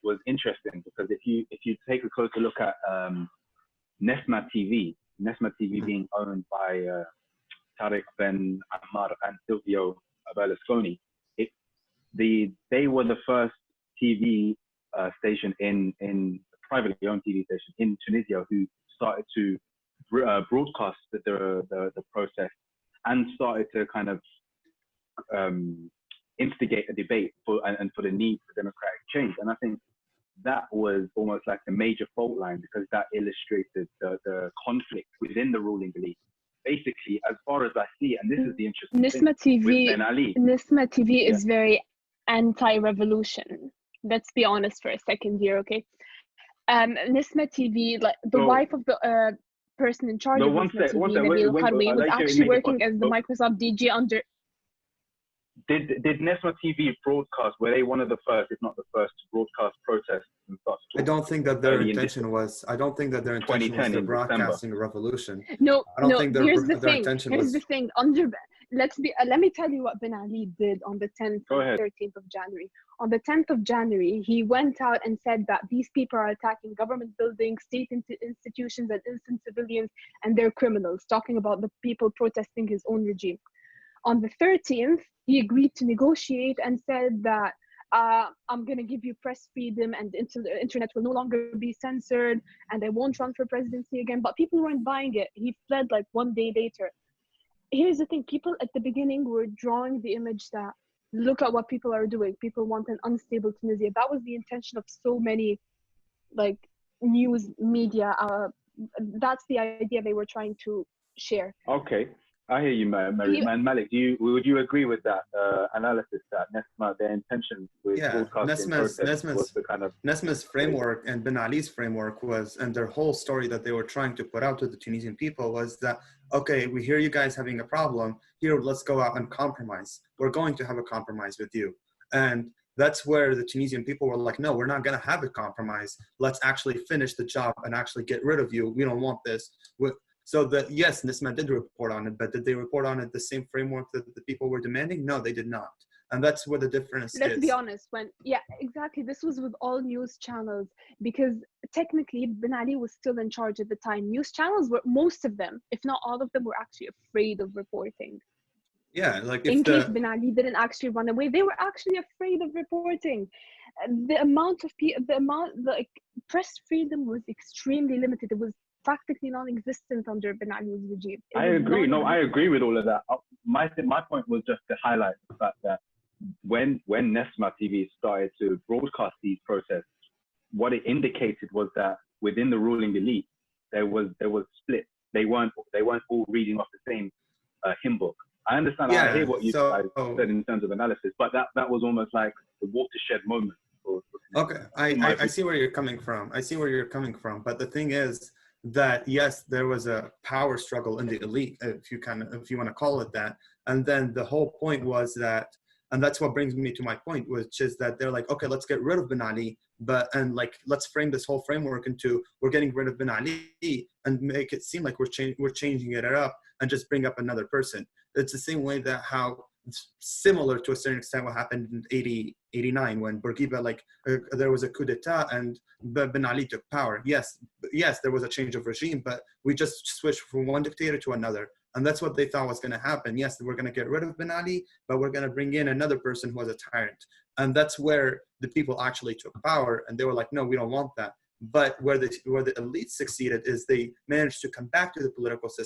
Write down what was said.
was interesting because if you take a closer look at Nessma TV being owned by Tariq Ben Ammar and Silvio Berlusconi, they were the first TV station in privately owned TV station in Tunisia who started to broadcast the process and started to kind of instigate a debate for the need for democratic change. And I think that was almost like a major fault line because that illustrated the conflict within the ruling elite. Basically, as far as I see it, and this is the interesting Nessma thing TV, with Ben Ali. Nessma TV is very anti-revolution. Let's be honest for a second here, okay? Nessma TV, like the wife of the person in charge of Nessma TV, Nabil Kharwi, was actually working as the Microsoft DG under. Did Nessma TV broadcast? Were they one of the first, if not the first, to broadcast protests and start to talk? I don't think that their intention was. I don't think that their intention was to broadcasting a revolution. No, I don't think here's the their thing. intention Here's was. the thing. Let me tell you what Ben Ali did on the 10th and 13th of January. On the 10th of January, he went out and said that these people are attacking government buildings, state institutions, and innocent civilians, and they're criminals, talking about the people protesting his own regime. On the 13th, he agreed to negotiate and said that I'm going to give you press freedom and the internet will no longer be censored and I won't run for presidency again. But people weren't buying it. He fled like one day later. Here's the thing. People at the beginning were drawing the image that look at what people are doing. People want an unstable Tunisia. That was the intention of so many like news media. That's the idea they were trying to share. Okay. I hear you, Malik. Would you agree with that analysis that Nessma, their intention with broadcasting was the kind of Nessma's framework and Ben Ali's framework was, and their whole story that they were trying to put out to the Tunisian people was that, okay, we hear you guys having a problem. Here, let's go out and compromise. We're going to have a compromise with you. And that's where the Tunisian people were like, no, we're not going to have a compromise. Let's actually finish the job and actually get rid of you. We don't want this. So yes, Nessma did report on it, but did they report on it the same framework that the people were demanding? No, they did not. And that's where the difference is. Let's be honest. Exactly. This was with all news channels because technically Ben Ali was still in charge at the time. News channels were, most of them, if not all of them, were actually afraid of reporting. Yeah, like in case Ben Ali didn't actually run away, they were actually afraid of reporting. The press freedom was extremely limited. It was practically non-existent under Ben Ali's regime. I agree. No, I agree with all of that. My point was just to highlight the fact that when Nessma TV started to broadcast these protests, what it indicated was that within the ruling elite, there was split. They weren't all reading off the same hymn book. I understand. I hear what you guys said in terms of analysis, but that was almost like the watershed moment. Okay, I see where you're coming from. But the thing is that yes, there was a power struggle in the elite, if you want to call it that. And then the whole point was that, and that's what brings me to my point, which is that they're like, okay, let's get rid of Ben Ali, let's frame this whole framework into we're getting rid of Ben Ali and make it seem like we're changing it up and just bring up another person. It's the same way that how similar to a certain extent what happened in 89 when Bourguiba, there was a coup d'etat and Ben Ali took power. Yes, there was a change of regime, but we just switched from one dictator to another. And that's what they thought was going to happen. Yes, we're going to get rid of Ben Ali, but we're going to bring in another person who was a tyrant. And that's where the people actually took power. And they were like, no, we don't want that. But where the elite succeeded is they managed to come back to the political system